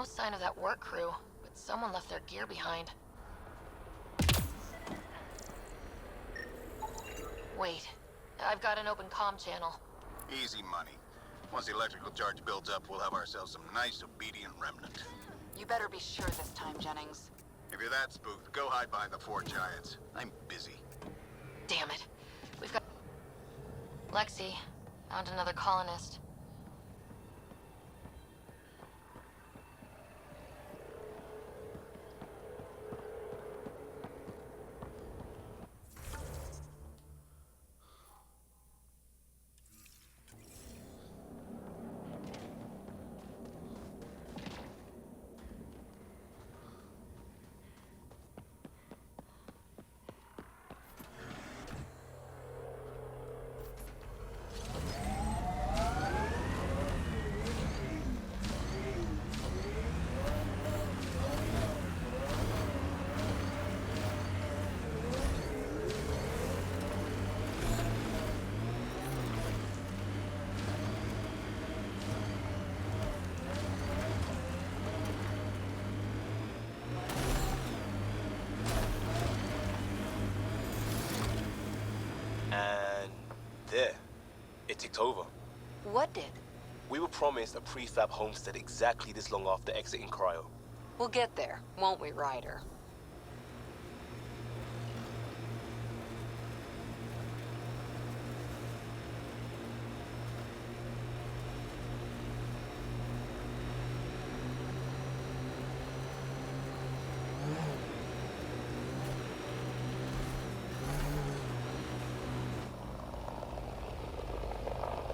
sign of that work crew, but someone left their gear behind. Wait, I've got an open comm channel. Easy money. Once the electrical charge builds up, we'll have ourselves some nice, obedient remnant. You better be sure this time, Jennings. If you're that spooked, go hide behind the four giants. I'm busy. Damn it. We've got... Lexi, found another colonist. And there, it ticked over. What did? We were promised a prefab homestead exactly this long after exiting cryo. We'll get there, won't we, Ryder?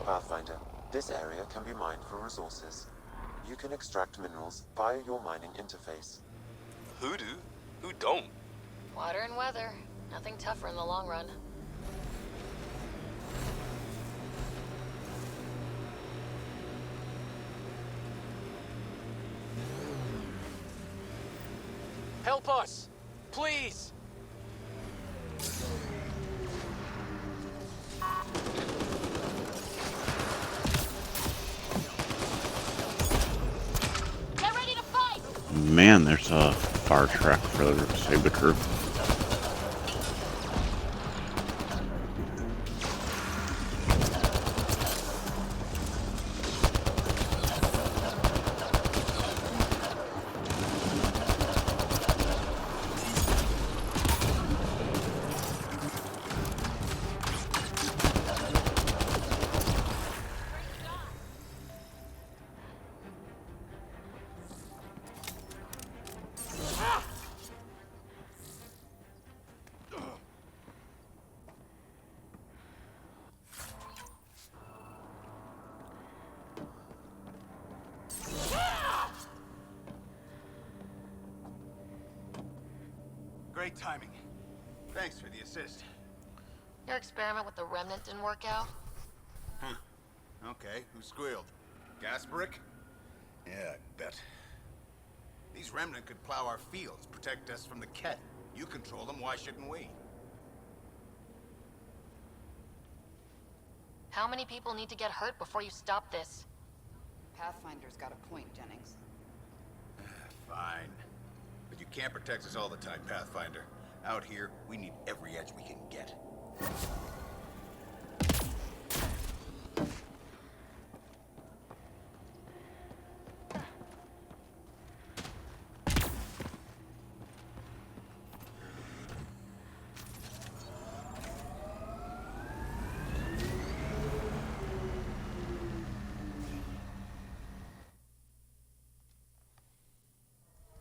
Pathfinder, this area can be mined for resources. You can extract minerals via your mining interface. Who do? Who don't? Water and weather. Nothing tougher in the long run. Help us! Please! Get ready to fight! Man, there's a fire truck for the save the crew. Great timing. Thanks for the assist. Your experiment with the remnant didn't work out? Huh. Okay, who squealed? Gasberick? Yeah, I bet. These remnant could plow our fields, protect us from the Ket. You control them, why shouldn't we? How many people need to get hurt before you stop this? Pathfinder's got a point, Jennings. Fine. But you can't protect us all the time, Pathfinder. Out here, we need every edge we can get.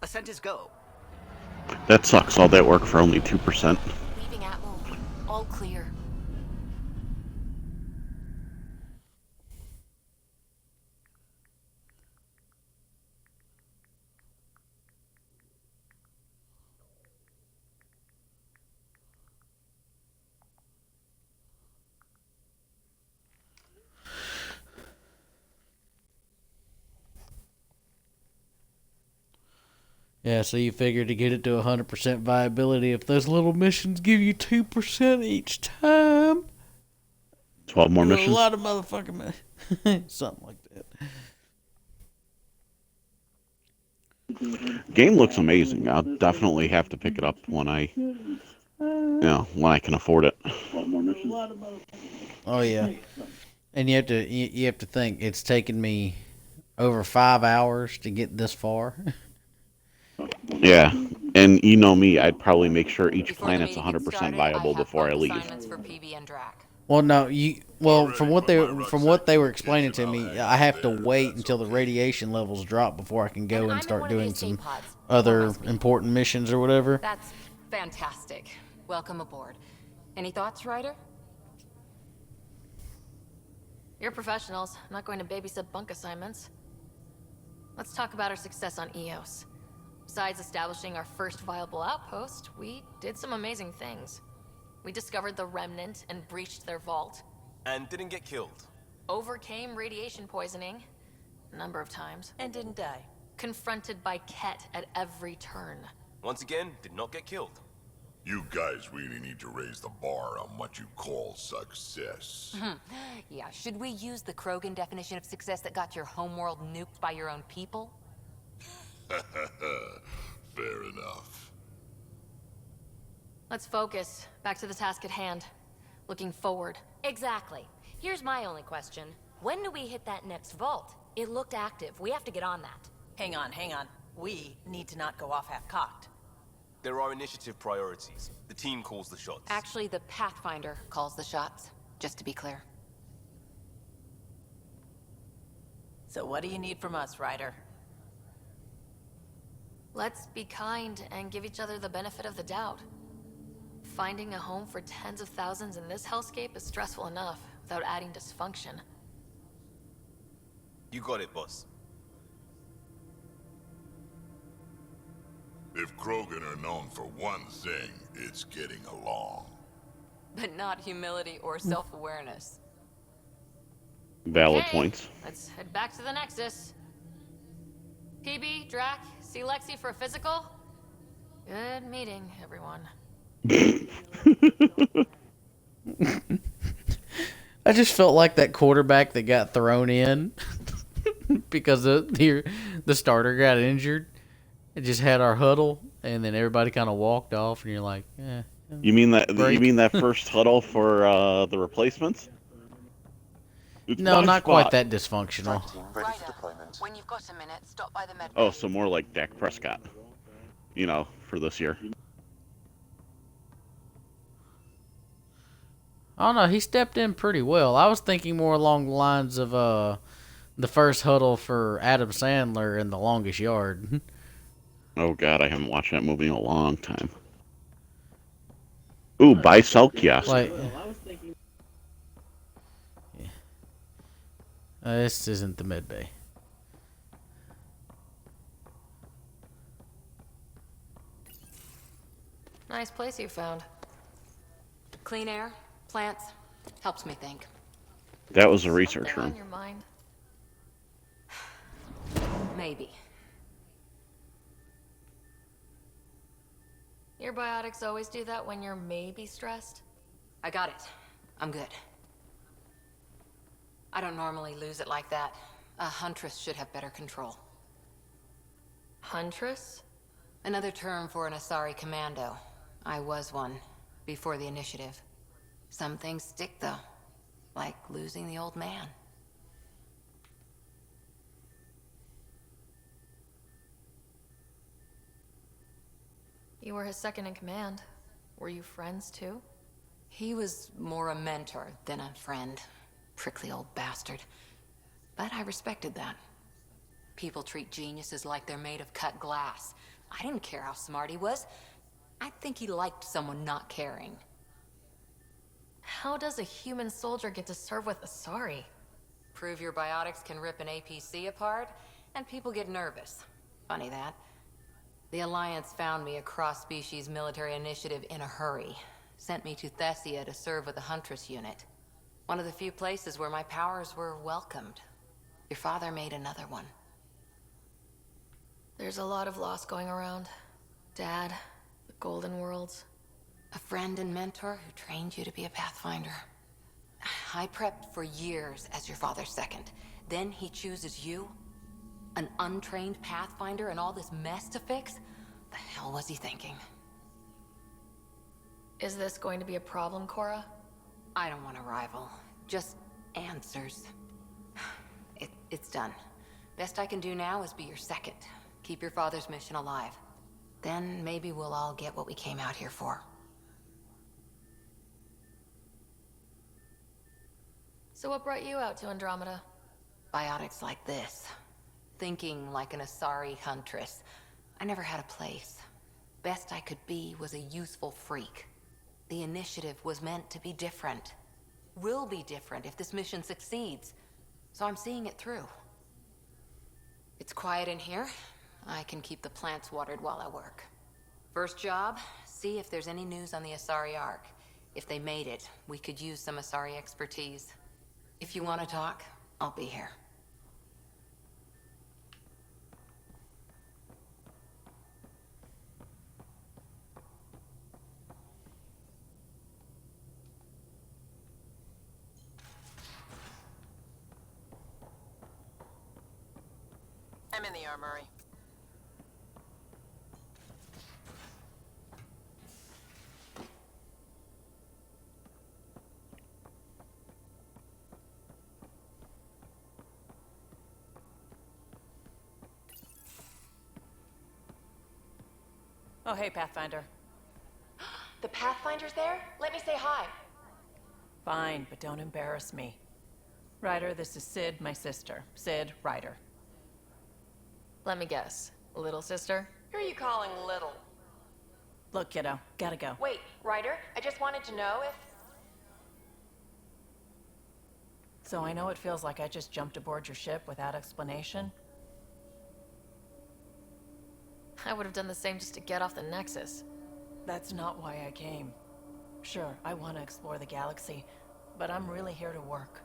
Ascent is go. That sucks. All that work for only 2%. Leaving Atmo. All clear. Yeah, so you figure to get it to 100% viability, if those little missions give you 2% each time, 12 more missions. a lot of motherfucking something like that. Game looks amazing. I'll definitely have to pick it up when when I can afford it. Oh yeah, and you have to think it's taken me over 5 hours to get this far. Yeah, and you know me, I'd probably make sure each Before the planet's meeting gets 100% started, I viable have before I bunk leave. assignments for PB and Drac. Well, no, you. Well, Already from put what my they were rucksack in the explaining to kitchen. me, I'll I hang have to there if wait that's until the okay. radiation levels drop before I can go And and I'm in start one of the doing escape some pods. Don't other roast me. important missions or whatever. That's fantastic. Welcome aboard. Any thoughts, Ryder? You're professionals. I'm not going to babysit bunk assignments. Let's talk about our success on Eos. Besides establishing our first viable outpost, we did some amazing things. We discovered the Remnant and breached their vault. And didn't get killed. Overcame radiation poisoning a number of times. And didn't die. Confronted by Ket at every turn. Once again, did not get killed. You guys really need to raise the bar on what you call success. Yeah, should we use the Krogan definition of success that got your homeworld nuked by your own people? Fair enough. Let's focus. Back to the task at hand. Looking forward. Exactly. Here's my only question. When do we hit that next vault? It looked active. We have to get on that. Hang on, hang on. We need to not go off half-cocked. There are initiative priorities. The team calls the shots. Actually, the Pathfinder calls the shots, just to be clear. So what do you need from us, Ryder? Let's be kind and give each other the benefit of the doubt. Finding a home for tens of thousands in this hellscape is stressful enough without adding dysfunction. You got it, boss. If Krogan are known for one thing, it's getting along. But not humility or self-awareness. Valid Okay, points. let's head back to the Nexus. PB, Drac, see Lexi for a physical? Good meeting, everyone. I just felt like that quarterback that got thrown in because the starter got injured. It just had our huddle, and then everybody kind of walked off, and you're like, eh. You mean that? Break. You mean that first huddle for the replacements? It's No, my not quite spot. that dysfunctional. Team ready for deployment. When you've got a minute, stop by the med. Oh, so more like Dak Prescott. You know, for this year. I don't know. He stepped in pretty well. I was thinking more along the lines of the first huddle for Adam Sandler in The Longest Yard. Oh God, I haven't watched that movie in a long time. Ooh, buy sell kiosk. Like, this isn't the med bay. Nice place you found. Clean air, plants, helps me think. That was a research Something on room. your mind? Maybe. Your biotics always do that when you're maybe stressed? I got it. I'm good. I don't normally lose it like that. A huntress should have better control. Huntress? Another term for an Asari commando. I was one, before the initiative. Some things stick, though. Like losing the old man. You were his second in command. Were you friends, too? He was more a mentor than a friend. Prickly old bastard. But I respected that. People treat geniuses like they're made of cut glass. I didn't care how smart he was. I think he liked someone not caring. How does a human soldier get to serve with Asari? Prove your biotics can rip an APC apart, and people get nervous. Funny that. The Alliance found me a cross-species military initiative in a hurry. Sent me to Thessia to serve with the Huntress unit. One of the few places where my powers were welcomed. Your father made another one. There's a lot of loss going around. Dad, the Golden Worlds. A friend and mentor who trained you to be a Pathfinder. I prepped for years as your father's second. Then he chooses you. An untrained Pathfinder and all this mess to fix? The hell was he thinking? Is this going to be a problem, Cora? I don't want a rival. Just answers. It's done. Best I can do now is be your second. Keep your father's mission alive. Then maybe we'll all get what we came out here for. So what brought you out to Andromeda? Biotics like this. Thinking like an Asari huntress. I never had a place. Best I could be was a useful freak. The initiative was meant to be different. Will be different if this mission succeeds. So I'm seeing it through. It's quiet in here. I can keep the plants watered while I work. First job, see if there's any news on the Asari Ark. If they made it, we could use some Asari expertise. If you want to talk, I'll be here. I'm in the armory. Oh, hey, Pathfinder. The Pathfinder's there? Let me say hi. Fine, but don't embarrass me. Ryder, this is Sid, my sister. Sid, Ryder. Let me guess. Little sister? Who are you calling little? Look, kiddo, gotta go. Wait, Ryder, I just wanted to know if... So I know it feels like I just jumped aboard your ship without explanation. I would have done the same just to get off the Nexus. That's not why I came. Sure, I want to explore the galaxy, but I'm really here to work.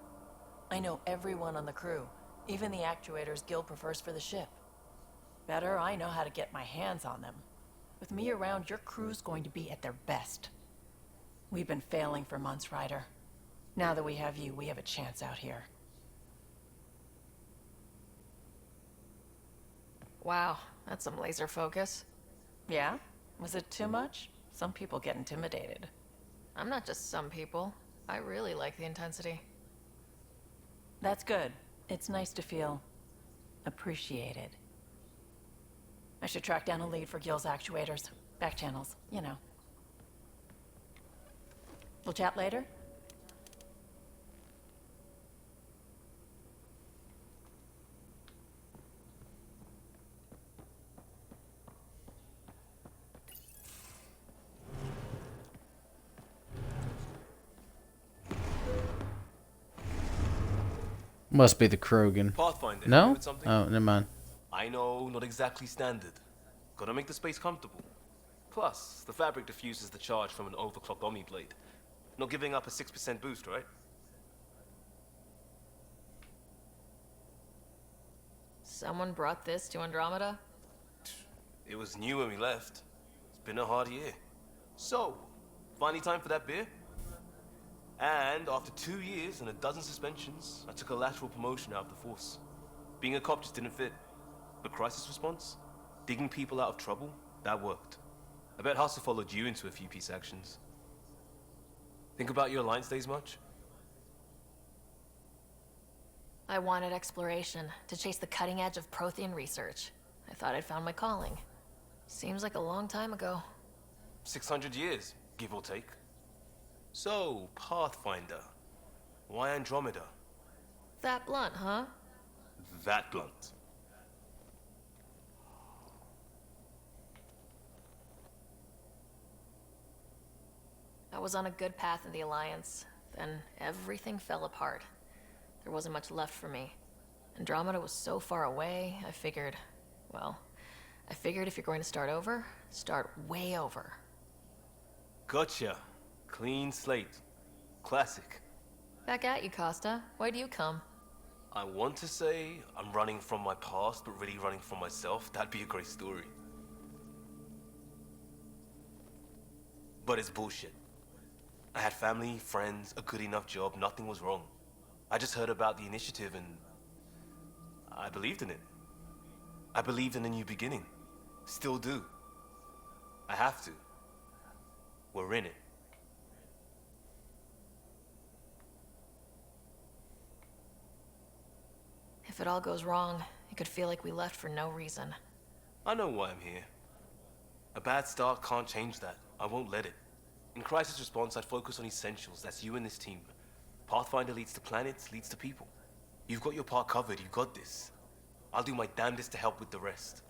I know everyone on the crew, even the actuators Gil prefers for the ship. Better, I know how to get my hands on them. With me around, your crew's going to be at their best. We've been failing for months, Ryder. Now that we have you, we have a chance out here. Wow, that's some laser focus. Yeah? Was it too much? Some people get intimidated. I'm not just some people. I really like the intensity. That's good. It's nice to feel appreciated. I should track down a lead for Gil's actuators. Back channels, you know. We'll chat later? Must be the Krogan. Pathfinder, No? with something? Oh, never mind. I know, not exactly standard. Gotta make the space comfortable. Plus, the fabric diffuses the charge from an overclocked Omni blade. Not giving up a 6% boost, right? Someone brought this to Andromeda? It was new when we left. It's been a hard year. So, finally time for that beer? And after 2 years and a dozen suspensions, I took a lateral promotion out of the force. Being a cop just didn't fit. But crisis response? Digging people out of trouble? That worked. I bet Hustle followed you into a few peace actions. Think about your Alliance days much? I wanted exploration, to chase the cutting edge of Prothean research. I thought I'd found my calling. Seems like a long time ago. 600 years, give or take. So, Pathfinder. Why Andromeda? That blunt, huh? That blunt. I was on a good path in the Alliance. Then everything fell apart. There wasn't much left for me. Andromeda was so far away, I figured if you're going to start over, start way over. Gotcha. Clean slate. Classic. Back at you, Costa. Why do you come? I want to say I'm running from my past, but really running from myself. That'd be a great story. But it's bullshit. I had family, friends, a good enough job, nothing was wrong. I just heard about the initiative and I believed in it. I believed in a new beginning. Still do. I have to. We're in it. If it all goes wrong, it could feel like we left for no reason. I know why I'm here. A bad start can't change that. I won't let it. In crisis response, I'd focus on essentials. That's you and this team. Pathfinder leads to planets, leads to people. You've got your part covered. You've got this. I'll do my damnedest to help with the rest.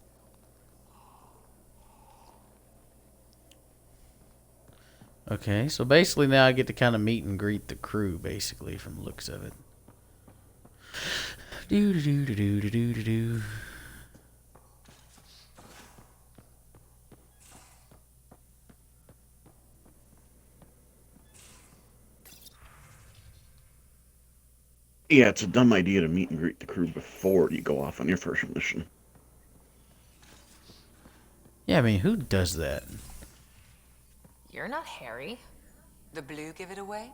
Okay, so basically now I get to kind of meet and greet the crew, basically, from the looks of it. Do do do do do do do do. Yeah, it's a dumb idea to meet and greet the crew before you go off on your first mission. Yeah, I mean, who does that? You're not Harry. The blue give it away?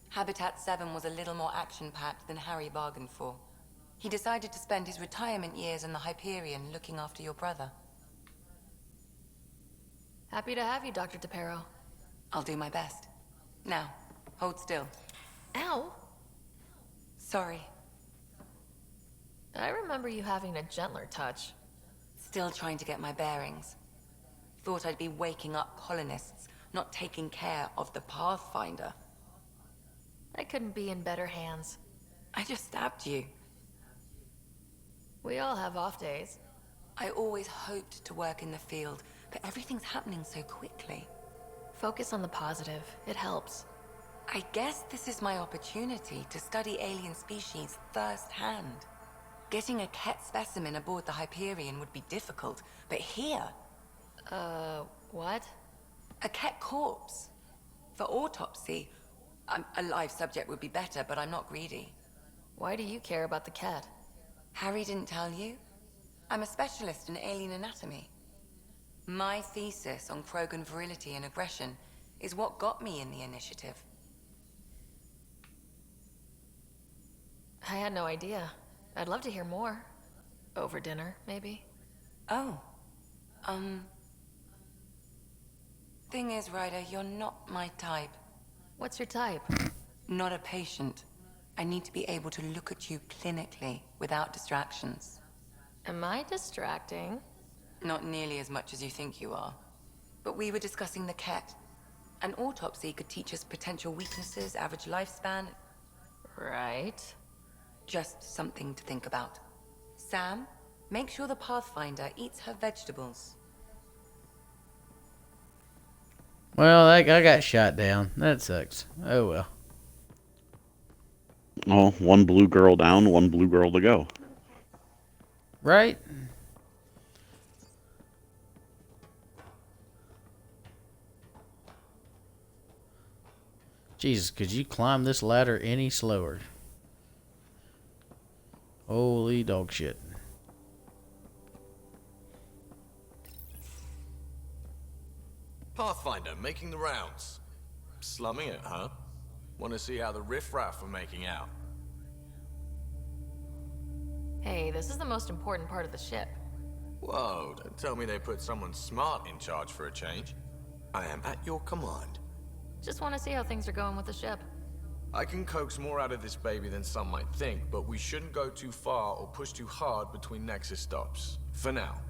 Habitat 7 was a little more action-packed than Harry bargained for. He decided to spend his retirement years in the Hyperion looking after your brother. Happy to have you, Dr. DePero. I'll do my best. Now, hold still. Ow! Sorry. I remember you having a gentler touch. Still trying to get my bearings. Thought I'd be waking up colonists, not taking care of the Pathfinder. I couldn't be in better hands. I just stabbed you. We all have off days. I always hoped to work in the field, but everything's happening so quickly. Focus on the positive. It helps. I guess this is my opportunity to study alien species firsthand. Getting a Ket specimen aboard the Hyperion would be difficult, but here... What? A Ket corpse. For autopsy. A live subject would be better, but I'm not greedy. Why do you care about the cat? Harry didn't tell you? I'm a specialist in alien anatomy. My thesis on Krogan virility and aggression is what got me in the initiative. I had no idea. I'd love to hear more. Over dinner, maybe? Oh. Thing is, Ryder, you're not my type. What's your type? Not a patient. I need to be able to look at you clinically, without distractions. Am I distracting? Not nearly as much as you think you are. But we were discussing the Ket. An autopsy could teach us potential weaknesses, average lifespan. Right. Just something to think about. Sam, make sure the Pathfinder eats her vegetables. Well, I got shot down. That sucks. Oh well. Oh, one blue girl down, one blue girl to go. Right? Jesus, could you climb this ladder any slower? Holy dog shit. Pathfinder, making the rounds. Slumming it, huh? Want to see how the riffraff are making out? Hey, this is the most important part of the ship. Whoa, don't tell me they put someone smart in charge for a change. I am at your command. Just want to see how things are going with the ship. I can coax more out of this baby than some might think, but we shouldn't go too far or push too hard between Nexus stops. For now.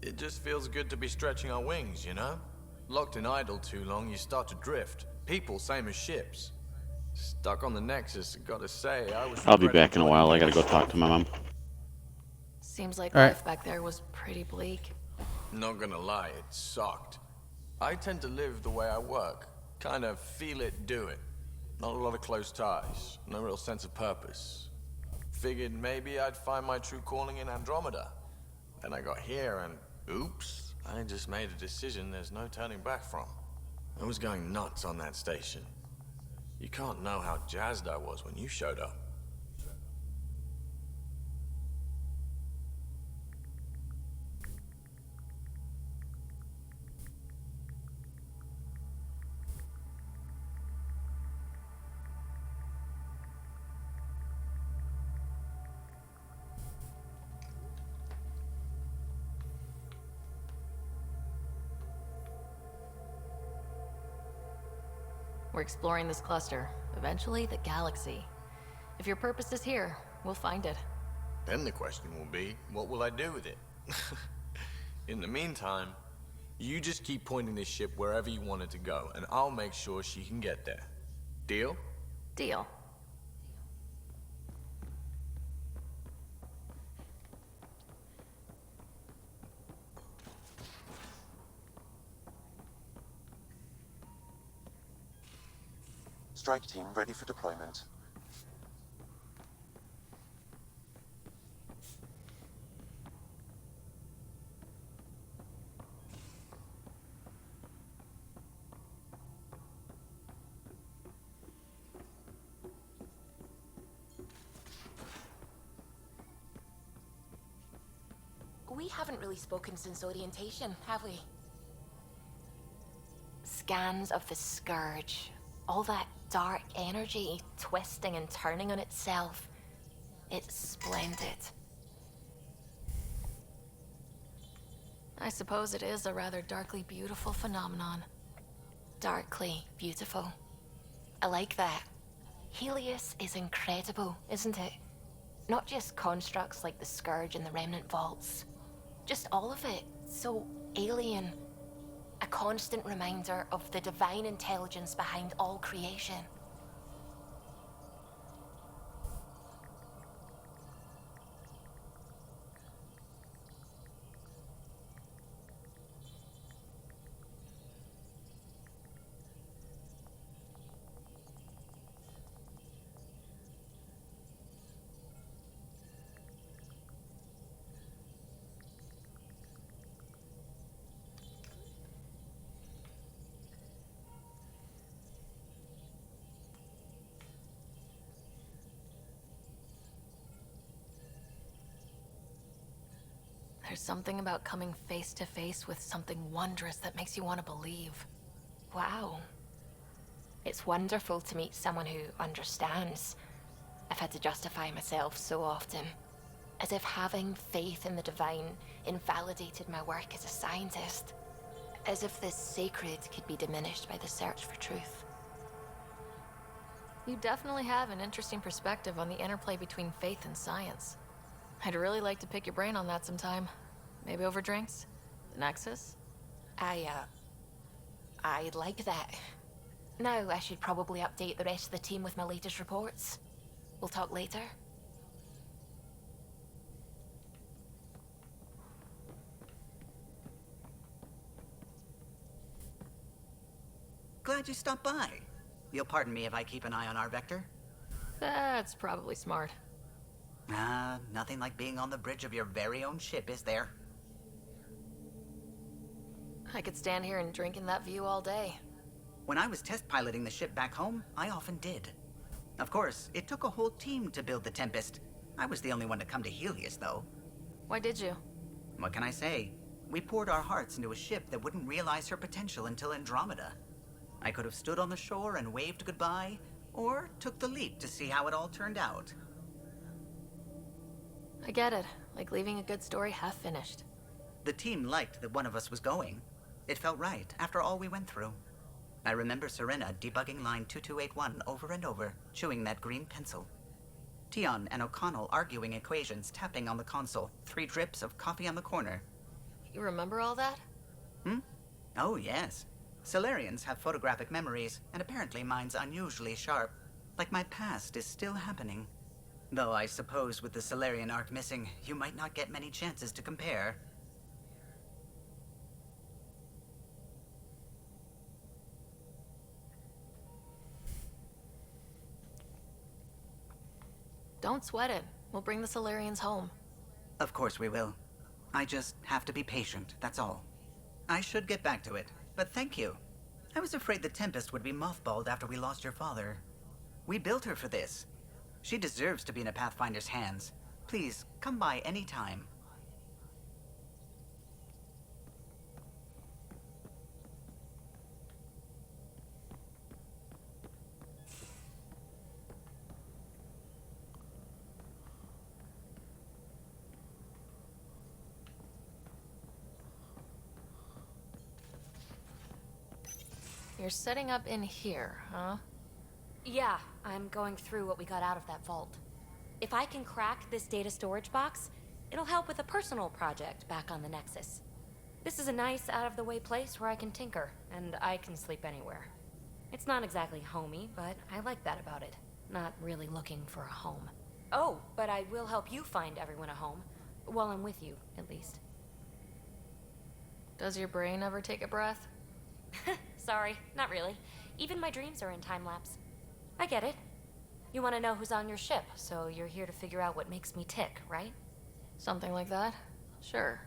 It just feels good to be stretching our wings, you know? Locked in idle too long, you start to drift. People, same as ships. Stuck on the Nexus, gotta say, I was... I'll be back in a while. I gotta go talk to my mom. Seems like All right. life back there was pretty bleak. Not gonna lie, it sucked. I tend to live the way I work. Kind of feel it, do it. Not a lot of close ties. No real sense of purpose. Figured maybe I'd find my true calling in Andromeda. Then I got here and... oops. I just made a decision there's no turning back from. I was going nuts on that station. You can't know how jazzed I was when you showed up. We're exploring this cluster, eventually the galaxy. If your purpose is here, we'll find it. Then the question will be, what will I do with it? In the meantime, you just keep pointing this ship wherever you want it to go, and I'll make sure she can get there. Deal? Deal. Strike team ready for deployment. We haven't really spoken since orientation, have we? Scans of the Scourge. All that dark energy twisting and turning on itself. It's splendid. I suppose it is a rather darkly beautiful phenomenon. Darkly beautiful. I like that. Helios is incredible, isn't it? Not just constructs like the Scourge and the Remnant Vaults. Just all of it. So alien. A constant reminder of the divine intelligence behind all creation. There's something about coming face to face with something wondrous that makes you want to believe. Wow. It's wonderful to meet someone who understands. I've had to justify myself so often. As if having faith in the divine invalidated my work as a scientist. As if the sacred could be diminished by the search for truth. You definitely have an interesting perspective on the interplay between faith and science. I'd really like to pick your brain on that sometime. Maybe over drinks? The Nexus? I'd like that. Now I should probably update the rest of the team with my latest reports. We'll talk later. Glad you stopped by. You'll pardon me if I keep an eye on our vector? That's probably smart. Nothing like being on the bridge of your very own ship, is there? I could stand here and drink in that view all day. When I was test piloting the ship back home, I often did. Of course, it took a whole team to build the Tempest. I was the only one to come to Helios, though. Why did you? What can I say? We poured our hearts into a ship that wouldn't realize her potential until Andromeda. I could have stood on the shore and waved goodbye, or took the leap to see how it all turned out. I get it. Like leaving a good story half finished. The team liked that one of us was going. It felt right, after all we went through. I remember Serena debugging line 2281 over and over, chewing that green pencil. Tion and O'Connell arguing equations, tapping on the console, 3 drips of coffee on the corner. You remember all that? Oh, yes. Solarians have photographic memories, and apparently mine's unusually sharp. Like my past is still happening. Though I suppose with the Solarian arc missing, you might not get many chances to compare. Don't sweat it. We'll bring the Solarians home. Of course we will. I just have to be patient, that's all. I should get back to it, but thank you. I was afraid the Tempest would be mothballed after we lost your father. We built her for this. She deserves to be in a Pathfinder's hands. Please, come by any time. you're setting up in here, huh? Yeah, I'm going through what we got out of that vault. If I can crack this data storage box, it'll help with a personal project back on the Nexus. This is a nice, out-of-the-way place where I can tinker, and I can sleep anywhere. It's not exactly homey, but I like that about it. Not really looking for a home. Oh, but I will help you find everyone a home. While I'm with you, at least. Does your brain ever take a breath? Sorry, not really. Even my dreams are in time-lapse. I get it. You want to know who's on your ship, so you're here to figure out what makes me tick, right? Something like that? Sure.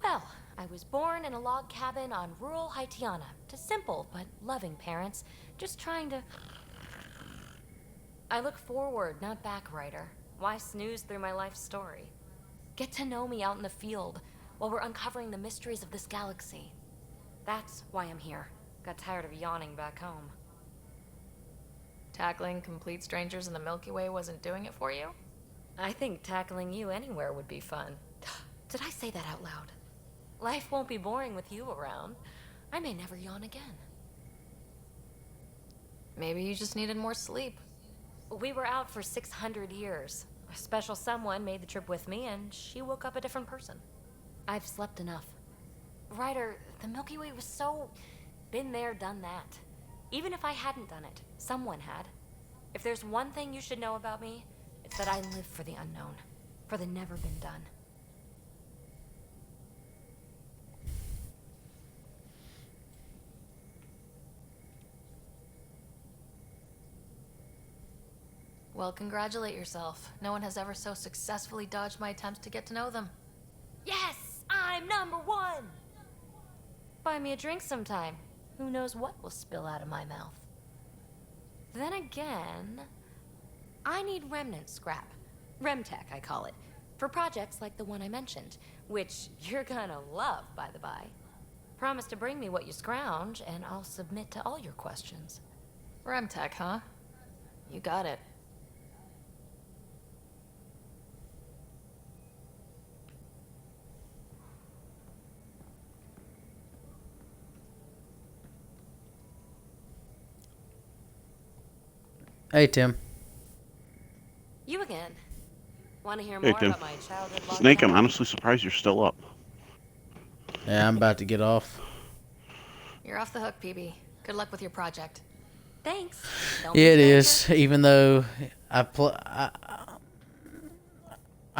Well, I was born in a log cabin on rural Haitiana to simple but loving parents, just trying to... I look forward, not back, Ryder. Why snooze through my life story? Get to know me out in the field while we're uncovering the mysteries of this galaxy. That's why I'm here. Got tired of yawning back home. Tackling complete strangers in the Milky Way wasn't doing it for you? I think tackling you anywhere would be fun. Did I say that out loud? Life won't be boring with you around. I may never yawn again. Maybe you just needed more sleep. We were out for 600 years. A special someone made the trip with me, and she woke up a different person. I've slept enough. Ryder, the Milky Way was so... been there, done that. Even if I hadn't done it, someone had. If there's one thing you should know about me, it's that I live for the unknown. For the never been done. Well, congratulate yourself. No one has ever so successfully dodged my attempts to get to know them. Yes! I'm #1! Buy me a drink sometime. Who knows what will spill out of my mouth. Then again, I need remnant scrap. Remtech, I call it. For projects like the one I mentioned, which you're gonna love, by the by. Promise to bring me what you scrounge, and I'll submit to all your questions. Remtech, huh? You got it. Hey, Tim. You again. Want to hear Hey, more Tim. about my childhood log Snake, I'm cabin? honestly surprised you're still up. Yeah, I'm about to get off. You're off the hook, PB. Good luck with your project. Thanks. Don't Yeah, be it stranger. is. Even though I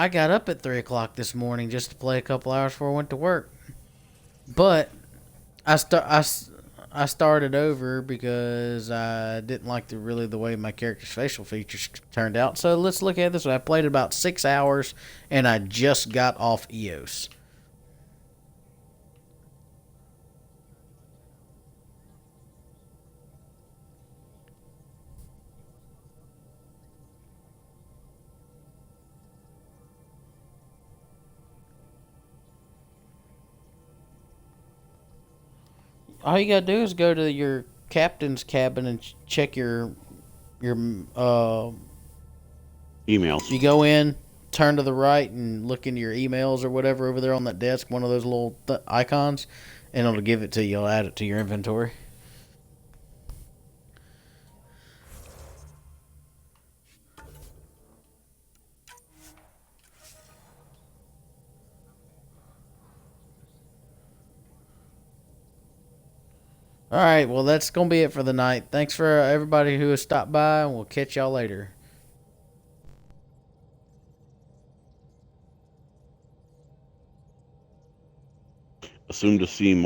got up at 3 o'clock this morning just to play a couple hours before I went to work. But I started over because I didn't like the way my character's facial features turned out. So let's look at this. I played about 6 hours and I just got off EOS. All you gotta do is go to your captain's cabin and check your Emails. you go in, turn to the right, and look into your emails or whatever over there on that desk, one of those little icons, and it'll give it to you. It'll add it to your inventory. All right, well, that's going to be it for the night. Thanks for everybody who has stopped by, and we'll catch y'all later. Assume to see more.